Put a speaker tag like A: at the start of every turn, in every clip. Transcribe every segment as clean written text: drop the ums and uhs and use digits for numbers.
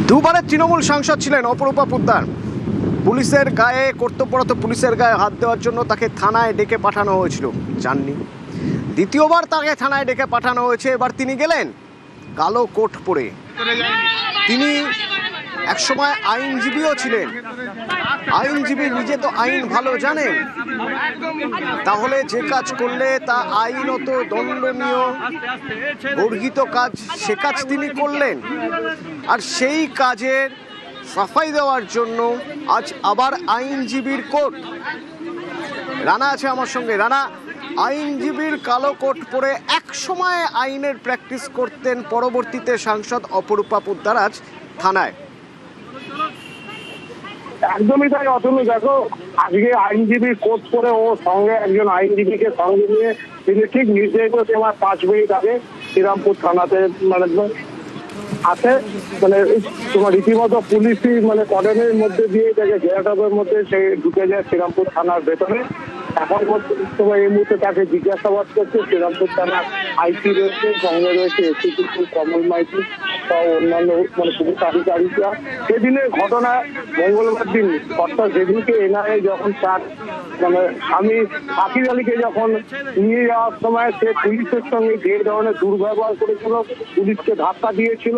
A: দুবারের তৃণমূল সাংসদ ছিলেন অপরূপা পোদ্দার। পুলিশের গায়ে, কর্তব্যরত পুলিশের গায়ে হাত দেওয়ার জন্য তাকে থানায় ডেকে পাঠানো হয়েছিল, জাননি। দ্বিতীয়বার তাকে থানায় ডেকে পাঠানো হয়েছে। এবার তিনি গেলেন কালো কোট পরে। তিনি একসময় আইনজীবীও ছিলেন। আইনজীবী নিজে তো আইন ভালো জানেন, তাহলে যে কাজ করলে তা আইনত দণ্ডনীয় গর্হিত কাজ, সে কাজ তিনি করলেন। আর সেই কাজের সাফাই দেওয়ার জন্য আজ আবার আইনজীবীর কোট। রানা আছে আমার সঙ্গে। রানা, আইনজীবীর কালো কোট পরে এক সময় আইনের প্র্যাকটিস করতেন পরবর্তীতে সাংসদ অপরূপা পোদ্দার আজ থানায়।
B: একদমই তাই অতনু। দেখো, আজকে আইনজীবীর কোট পরে ও সঙ্গে একজন আইনজীবীকে সঙ্গে নিয়ে তিনি ঠিক নির্দেশ করে আমার 5 মিনিট আগে শ্রীরামপুর থানাতে আছে। তোমার রীতিমতো পুলিশি কর্ডনের মধ্যে দিয়ে তাকে ঘেরাটোপের মধ্যে সে ঢুকে যায় শ্রীরামপুর থানার ভেতরে। এখন তোমার এই মুহূর্তে তাকে জিজ্ঞাসাবাদ করছে শ্রীরামপুর থানার আইসি রয়েছে, সঙ্গে রয়েছে এসিপি কমল মাইতি সহ অন্যান্য পুলিশ আধিকারিকরা। সেদিনের ঘটনা মঙ্গলবার দিন, অর্থাৎ যেদিনকে এনআইএ যখন তার স্বামী শাকির আলীকে যখন নিয়ে যাওয়ার সময় সে পুলিশের সঙ্গে যে ধরনের দুর্ব্যবহার করেছিল, পুলিশকে ধাক্কা দিয়েছিল,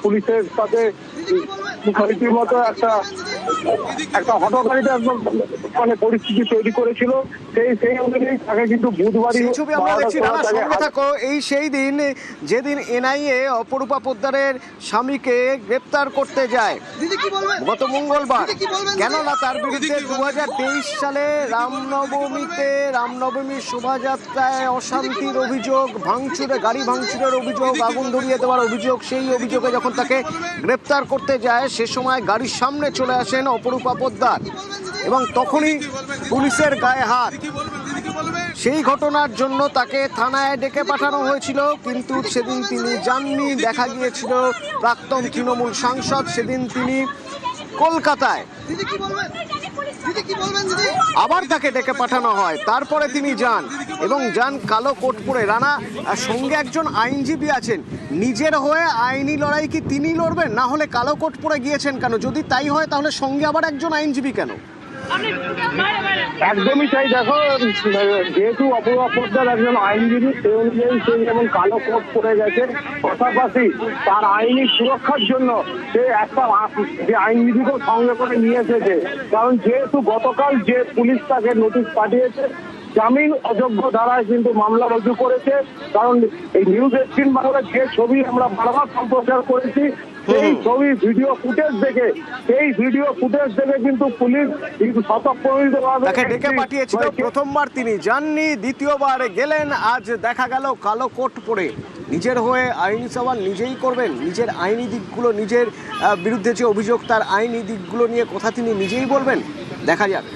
B: পুলিশের সাথে রীতিমতো একটা হটকারিতা পরিস্থিতি তৈরি করেছিল। সেই অনুযায়ী তাকে কিন্তু বুধবারই
A: ছবি আমরা দেখছি। রানা, সঙ্গে থাকো। এই সেই দিন যেদিন এনআইএ অপরূপা পোদ্দারের স্বামীকে গ্রেপ্তার করতে যায় গত মঙ্গলবার, কেননা তার বিরুদ্ধে 2023 সালে রামনবমীর শোভাযাত্রায় অশান্তির অভিযোগ, গাড়ি ভাঙচুরের অভিযোগ, আগুন ধরিয়ে দেওয়ার অভিযোগ। সেই অভিযোগে যখন তাকে গ্রেপ্তার করতে যায় সে সময় গাড়ির সামনে চলে আসেন অপরূপা পোদ্দার এবং তখনই পুলিশের গায়ে হাত। সেই ঘটনার জন্য তাকে থানায় ডেকে পাঠানো হয়েছিল, কিন্তু সেদিন তিনি যাননি। দেখা গিয়েছিল প্রাক্তন তৃণমূল সাংসদ সেদিন তিনি কলকাতায়। আবার তাকে ডেকে পাঠানো হয়, তারপরে তিনি যান এবং যান কালো কোট পরে। রানা, সঙ্গে একজন আইনজীবী আছেন, নিজের হয়ে আইনি লড়াই কি তিনি লড়বেন? না হলে কালো কোট পরে গিয়েছেন কেন? যদি তাই হয় তাহলে সঙ্গে আবার একজন আইনজীবী কেন?
B: একদমই তাই। দেখো, যেহেতু অপরূপা পোদ্দার একজন আইনজীবী, সেই অনুযায়ী সে যেমন কালো কোট পরে গেছে, পাশাপাশি তার আইনি সুরক্ষার জন্য সে একটা যে আইনজীবীকেও সঙ্গে করে নিয়ে এসেছে। কারণ যেহেতু গতকাল যে পুলিশ তাকে নোটিশ পাঠিয়েছে, জামিন অযোগ্য ধারায় কিন্তু মামলা রুজু করেছে। কারণ এই নিউজ 18 বাংলার যে ছবি আমরা বারবার সম্প্রচার করেছি, সেই ছবি ভিডিও ফুটেজ দেখে কিন্তু পুলিশ কিন্তু স্বতঃপ্রণোদিতভাবে
A: তাকে ডেকে পাঠিয়েছিল। প্রথমবার তিনি যাননি, দ্বিতীয়বার গেলেন। আজ দেখা গেল কালো কোট পরে নিজের হয়ে আইনি সওয়াল নিজেই করবেন। নিজের আইনি দিকগুলো, নিজের বিরুদ্ধে যে অভিযোগ তার আইনি দিকগুলো নিয়ে কথা তিনি নিজেই বলবেন। দেখা যাক।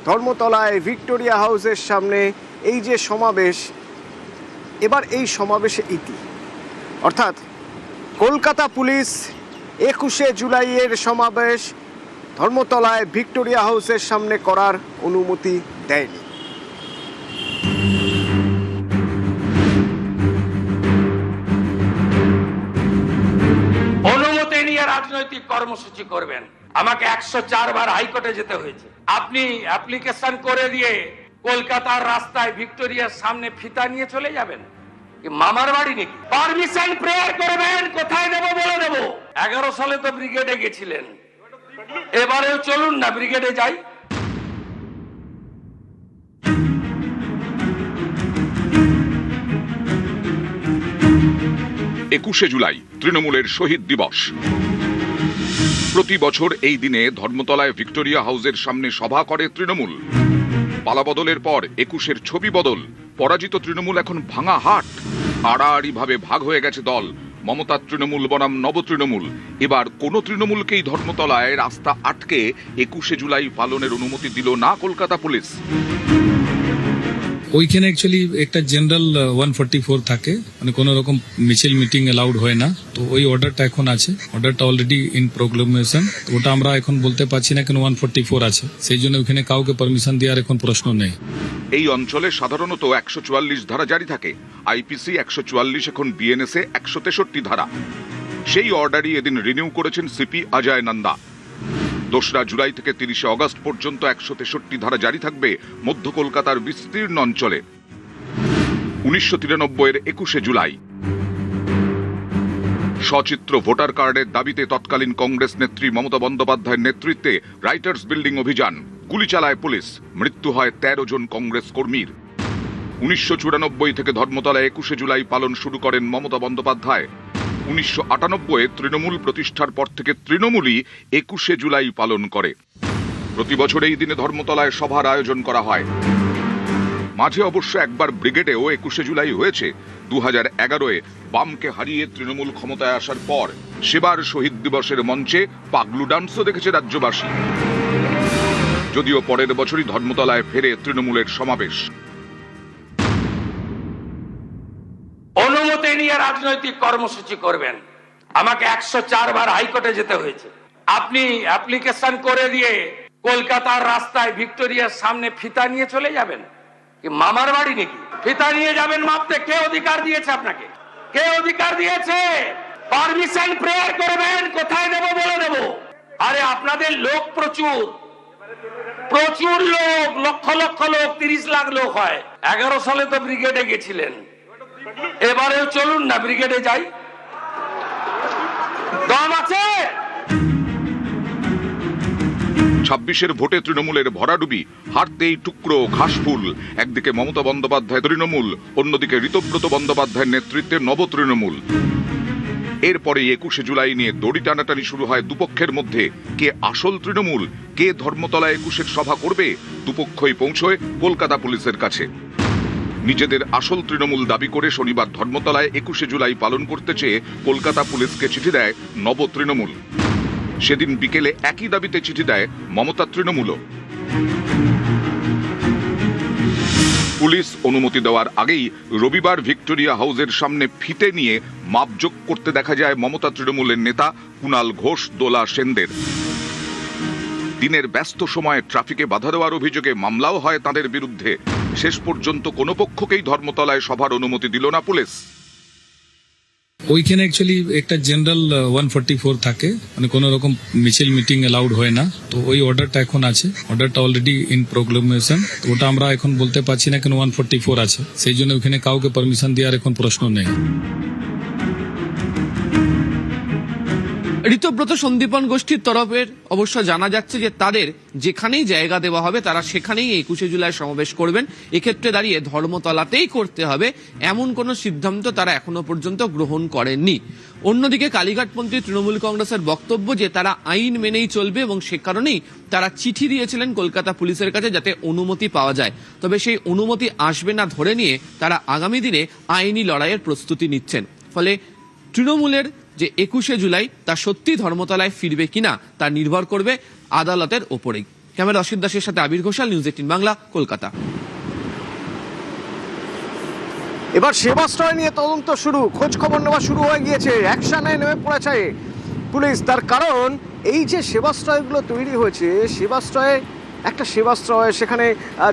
A: ধর্মতলায় ভিক্টোরিয়া হাউসের সামনে এই যে সমাবেশ, এবার এই সমাবেশে ইতি, অর্থাৎ কলকাতা পুলিশ 21শে জুলাইয়ের সমাবেশ ধর্মতলায় ভিক্টোরিয়া হাউসের সামনে করার অনুমতি দেয়নি।
C: অনুমতি নিয়ে রাজনৈতিক কর্মসূচি করবেন? আমাকে 104 বার হাইকোর্টে যেতে হয়েছে। আপনি অ্যাপ্লিকেশন করে দিয়ে কলকাতার রাস্তায় ভিক্টোরিয়ার সামনে ফিতা নিয়ে চলে যাবেন? মামার বাড়ি নাকি? পারমিশন প্রেয়ার করবেন, কোথায় দেবো বলে দেবো। 11 সালে তো ব্রিগেডে গেছিলেন, এবারেও চলুন না ব্রিগেডে যাই।
D: একুশে জুলাই তৃণমূলের শহীদ দিবস। প্রতি বছর এই দিনে ধর্মতলায় ভিক্টোরিয়া হাউসের সামনে সভা করে তৃণমূল। পালাবদলের পর 21-এর ছবি বদল। পরাজিত তৃণমূল এখন ভাঙা হাট। আড়াআড়ি ভাবে ভাগ হয়ে গেছে দল। মমতার তৃণমূল বনাম নব তৃণমূল। এবার কোন তৃণমূলকেই ধর্মতলায় রাস্তা আটকে 21শে জুলাই পালনের অনুমতি দিল না কলকাতা পুলিশ।
E: ওইখানে অ্যাকচুয়ালি একটা জেনারেল 144 থাকে, মানে কোনো রকম মিছিল মিটিং অ্যালাউড হয় না। তো ওই অর্ডারটা এখন আছে, অর্ডারটা অলরেডি ইন প্রোক্লেমেশন। ওটা আমরা এখন বলতে পারছি না কেন 144 আছে, সেই জন্য ওখানে কাউকে পারমিশন দেওয়ার এখন প্রশ্ন নেই।
D: এই অঞ্চলে সাধারণত 144 ধারা জারি থাকে। আইপিসি 144, এখন বিএনএসএ 163 ধারা। সেই অর্ডারই এদিন রিনিউ করেছেন সিপি অজয় নন্দা। 2রা জুলাই থেকে 30শে অগস্ট পর্যন্ত 163 ধারা জারি থাকবে মধ্য কলকাতার বিস্তীর্ণ অঞ্চলে। 1993-এর 21শে জুলাই সচিত্র ভোটার কার্ডের দাবিতে তৎকালীন কংগ্রেস নেত্রী মমতা বন্দ্যোপাধ্যায়ের নেতৃত্বে রাইটার্স বিল্ডিং অভিযান, গুলি চালায় পুলিশ, মৃত্যু হয় 13 জন কংগ্রেস কর্মীর। 1994 থেকে ধর্মতলায় 21শে জুলাই পালন শুরু করেন মমতা বন্দ্যোপাধ্যায়। 1998-এ তৃণমূল প্রতিষ্ঠার পর থেকে তৃণমূলই 21শে জুলাই পালন করে। প্রতি বছর এই দিনে ধর্মতলায় সভার আয়োজন করা হয়। মাঝে অবশ্য একবার ব্রিগেডেও 21শে জুলাই হয়েছে। 2011-এ বামকে হারিয়ে তৃণমূল ক্ষমতায় আসার পর সেবার শহীদ দিবসের মঞ্চে পাগলু ডান্সও দেখেছে রাজ্যবাসী। যদিও পরের বছরই ধর্মতলায় ফেরে তৃণমূলের সমাবেশ।
C: অনুমতি নিয়ে রাজনৈতিক কর্মসূচি করবেন, আমাকে 104 বার হাইকোর্টে যেতে হয়েছে। আপনি অ্যাপ্লিকেশন করে দিয়ে কলকাতার রাস্তায় ভিক্টোরিয়ার সামনে ফিতা নিয়ে চলে যাবেন? কি মামার বাড়ি নাকি? ফিতা নিয়ে যাবেন মাপতে? কে অধিকার দিয়েছে আপনাকে? কে অধিকার দিয়েছে? পারমিশন প্রেয়ার করবেন, কোথায় দেব বলে দেব। আরে আপনাদের লোক প্রচুর প্রচুর লোক, লক্ষ লক্ষ লোক, 30 লাখ লোক হয়। 11 সালে তো ব্রিগেডে গেছিলেন, এবারেও চলুন না ব্রিগেডে যাই, দম আছে।
D: 26-এর ভোটে তৃণমূলের ভরাডুবি, হারতেই টুকরো ঘাসফুল। একদিকে মমতা বন্দ্যোপাধ্যায় তৃণমূল, অন্যদিকে ঋতব্রত বন্দ্যোপাধ্যায়ের নেতৃত্বে নব তৃণমূল। এরপরে 21শে জুলাই নিয়ে দড়ি টানাটানি শুরু হয় দুপক্ষের মধ্যে। কে আসল তৃণমূল, কে ধর্মতলায় 21-এর সভা করবে, দুপক্ষই পৌঁছয় কলকাতা পুলিশের কাছে। নিজেদের আসল তৃণমূল দাবি করে শনিবার ধর্মতলায় 21শে জুলাই পালন করতে চেয়ে কলকাতা পুলিশকে চিঠি দেয় নব তৃণমূল। সেদিন বিকেলে একই দাবিতে চিঠি দেয় মমতা তৃণমূলও। পুলিশ অনুমতি দেওয়ার আগেই রবিবার ভিক্টোরিয়া হাউসের সামনে ফিতে নিয়ে মাপজোক করতে দেখা যায় মমতা তৃণমূলের নেতা কুণাল ঘোষ, দোলা সেনদের। দিনের ব্যস্ত সময়ে ট্রাফিকে বাধা দেওয়ার অভিযোগে মামলাও হয় তাদের বিরুদ্ধে। শেষ পর্যন্ত কোনো পক্ষকেই ধর্মতলায় সভার অনুমতি দিল না পুলিশ।
E: ওইখানে অ্যাকচুয়ালি একটা জেনারেল 144 থাকে, মানে কোনো রকম মিছিল মিটিং অ্যালাউড হয় না। তো ওই অর্ডারটা এখন আছে, অর্ডারটা অলরেডি ইন প্রোক্লেমেশন। ওটা আমরা এখন বলতে পারছি না কেন 144 আছে, সেই জন্য ওখানে কাউকে পারমিশন দেওয়ার এখন প্রশ্ন নেই।
F: ঋতব্রত সন্দীপন গোষ্ঠীর তরফের অবশ্য জানা যাচ্ছে যে তাদের যেখানেই জায়গা দেওয়া হবে তারা সেখানেই 21শে জুলাই সমাবেশ করবেন। এক্ষেত্রে দাঁড়িয়ে ধর্মতলাতেই করতে হবে এমন কোনো সিদ্ধান্ত তারা এখনো পর্যন্ত গ্রহণ করেননি। অন্যদিকে কালীঘাটপন্থী তৃণমূল কংগ্রেসের বক্তব্য যে তারা আইন মেনেই চলবে এবং সে কারণেই তারা চিঠি দিয়েছিলেন কলকাতা পুলিশের কাছে যাতে অনুমতি পাওয়া যায়। তবে সেই অনুমতি আসবে না ধরে নিয়ে তারা আগামী দিনে আইনি লড়াইয়ের প্রস্তুতি নিচ্ছেন। ফলে তৃণমূলের যে 21শে জুলাই তা সত্যি ধর্মতলায় ফিরবে কিনা তা নির্ভর করবে আদালতের ওপরেই। ক্যামেরা অসিত দাসের সাথে আবির ঘোষাল, নিউজ 18 বাংলা, কলকাতা।
A: এবার সেবাশ্রয় নিয়ে তদন্ত শুরু, খোঁজ খবর নেওয়া শুরু হয়ে গিয়েছে, অ্যাকশনে নেমে পড়েছে পুলিশ। তার কারণ এই যে সেবাশ্রয়গুলো তৈরি হয়েছে, সেবাশ্রয়ে একটা সেবাশ্রয়, সেখানে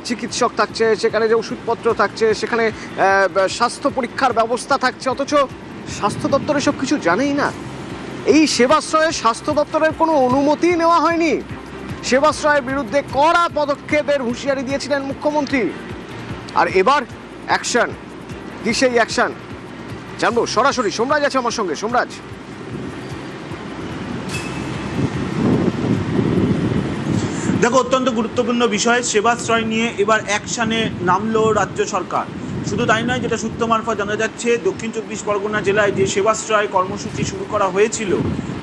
A: চিকিৎসক থাকছে, সেখানে যে ওষুধপত্র থাকছে, সেখানে স্বাস্থ্য পরীক্ষার ব্যবস্থা থাকছে, অথচ স্বাস্থ্য দপ্তর এসব কিছু জানেই না। এই সেবাশ্রয়ে স্বাস্থ্য দপ্তরের কোনো অনুমতি নেওয়া হয়নি। সেবাশ্রয়ের বিরুদ্ধে কড়া পদক্ষেপের হুঁশিয়ারি দিয়েছিলেন মুখ্যমন্ত্রী। আর এবার অ্যাকশন, কি সেই অ্যাকশন জানবো সরাসরি। সোমরাজ আছে আমার সঙ্গে। সোমরাজ,
G: দেখো, অত্যন্ত গুরুত্বপূর্ণ বিষয়। সেবাশ্রয় নিয়ে এবার অ্যাকশনে নামলো রাজ্য সরকার। শুধু তাই নয়, যেটা সূত্র মারফত জানা যাচ্ছে, দক্ষিণ 24 পরগনা জেলায় যে সেবাশ্রয় কর্মসূচি শুরু করা হয়েছিল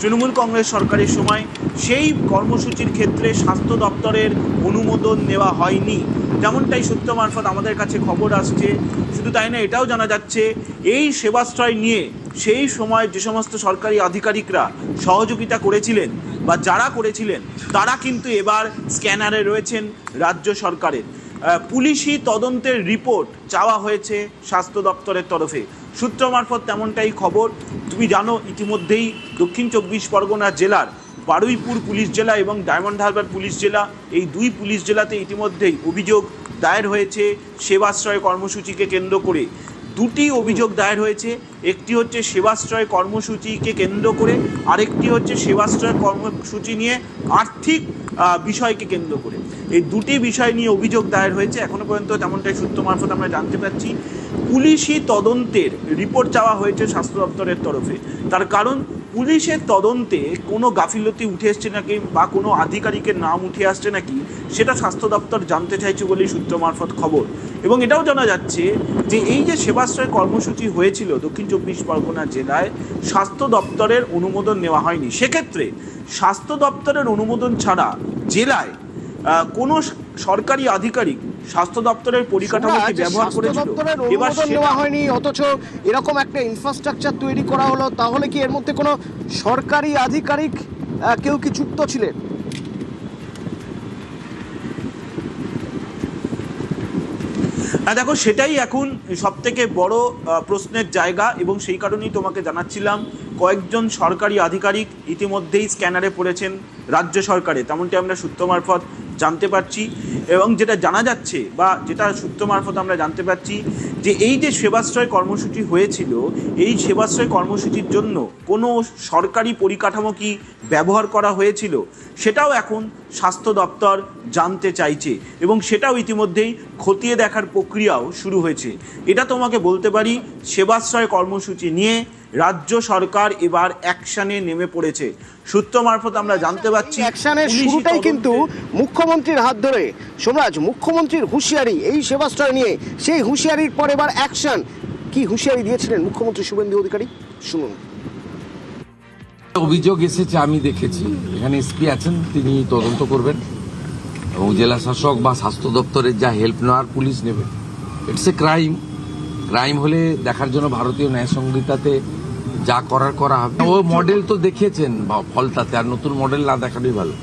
G: তৃণমূল কংগ্রেস সরকারের সময়, সেই কর্মসূচির ক্ষেত্রে স্বাস্থ্য দপ্তরের অনুমোদন নেওয়া হয়নি, যেমনটাই সূত্র মারফত আমাদের কাছে খবর আসছে। শুধু তাই নয়, এটাও জানা যাচ্ছে এই সেবাশ্রয় নিয়ে সেই সময় যে সমস্ত সরকারি আধিকারিকরা সহযোগিতা করেছিলেন বা যারা করেছিলেন তারা কিন্তু এবার স্ক্যানারে রয়েছেন রাজ্য সরকারের। পুলিশি তদন্তের রিপোর্ট চাওয়া হয়েছে স্বাস্থ্য দপ্তরের তরফে। সূত্র মারফত তেমনটাই খবর। তুমি জানো ইতিমধ্যেই দক্ষিণ 24 পরগনা জেলার বারুইপুর পুলিশ জেলা এবং ডায়মন্ড হারবার পুলিশ জেলা, এই দুই পুলিশ জেলাতে ইতিমধ্যেই অভিযোগ দায়ের হয়েছে সেবাশ্রয় কর্মসূচিকে কেন্দ্র করে। দুটি অভিযোগ দায়ের হয়েছে, একটি হচ্ছে সেবাশ্রয় কর্মসূচিকে কেন্দ্র করে, আরেকটি হচ্ছে সেবাশ্রয় কর্মসূচি নিয়ে আর্থিক বিষয়কে কেন্দ্র করে। এই দুটি বিষয় নিয়ে অভিযোগ দায়ের হয়েছে। এখনো পর্যন্ত তেমনটাই সূত্র মারফত আমরা জানতে পারছি। পুলিশি তদন্তের রিপোর্ট চাওয়া হয়েছে স্বাস্থ্য দপ্তরের তরফে। তার কারণ পুলিশের তদন্তে কোনো গাফিলতি উঠে আসছে নাকি বা কোনো আধিকারিকের নাম উঠে আসছে নাকি সেটা স্বাস্থ্য দপ্তর জানতে চাইছে বলেই সূত্র মারফত খবর। এবং এটাও জানা যাচ্ছে যে এই যে সেবাশ্রয় কর্মসূচি হয়েছিল দক্ষিণ 24 পরগনা জেলায়, স্বাস্থ্য দপ্তরের অনুমোদন নেওয়া হয়নি। সেক্ষেত্রে স্বাস্থ্য দপ্তরের অনুমোদন ছাড়া জেলায় কোনো সরকারি আধিকারিক স্বাস্থ্য দপ্তরের পরিকাঠামো কি ব্যবহার করেছিল?
A: এবার নেওয়া হয়নি, অথচ এরকম একটা ইনফ্রাস্ট্রাকচার তৈরি করা হলো, তাহলে কি এর মধ্যে কোনো সরকারি আধিকারিক কেউ কি যুক্ত ছিলেন?
G: দেখো, সেটাই এখন সবথেকে বড় প্রশ্নের জায়গা এবং সেই কারণেই তোমাকে জানাচ্ছিলাম কয়েকজন সরকারি আধিকারিক ইতিমধ্যেই স্ক্যানারে পড়েছেন রাজ্য সরকারে, তেমনটি আমরা সূত্র মারফত জানতে পারছি। এবং যেটা জানা যাচ্ছে বা যেটা সূত্র মারফত আমরা জানতে পারছি যে এই যে সেবাশ্রয় কর্মসূচি হয়েছিল, এই সেবাশ্রয় কর্মসূচির জন্য কোনো সরকারি পরিকাঠামো কি ব্যবহার করা হয়েছিল সেটাও এখন স্বাস্থ্য দপ্তর জানতে চাইছে এবং সেটাও ইতিমধ্যেই খতিয়ে দেখার প্রক্রিয়াও শুরু হয়েছে। এটা তোমাকে বলতে পারি, সেবাশ্রয় কর্মসূচি নিয়ে রাজ্য সরকার এবার অ্যাকশনে নেমে পড়েছে। সূত্র মারফত আমরা জানতে পারছি
A: অ্যাকশনের শুরুটাই কিন্তু মুখ্যমন্ত্রীর হাত ধরে। সোমরাজ, মুখ্যমন্ত্রীর হুঁশিয়ারি এই সেবাশ্রয় নিয়ে, সেই হুঁশিয়ারির পর এবার অ্যাকশন। কি হুঁশিয়ারি দিয়েছিলেন মুখ্যমন্ত্রী শুভেন্দু অধিকারী, শুনুন।
H: অভিযোগ এসেছে, আমি দেখেছি, এখানে এসপি আছেন, তিনি তদন্ত করবেন এবং জেলা শাসক বা স্বাস্থ্য দপ্তরের যা হেল্প নেওয়ার পুলিশ নেবে। ইটস এ ক্রাইম হলে দেখার জন্য ভারতীয় ন্যায় সংহিতাতে যা করা হবে। ও মডেল তো দেখিয়েছেন বা ফলতাতে, আর নতুন মডেল না দেখানোই ভালো।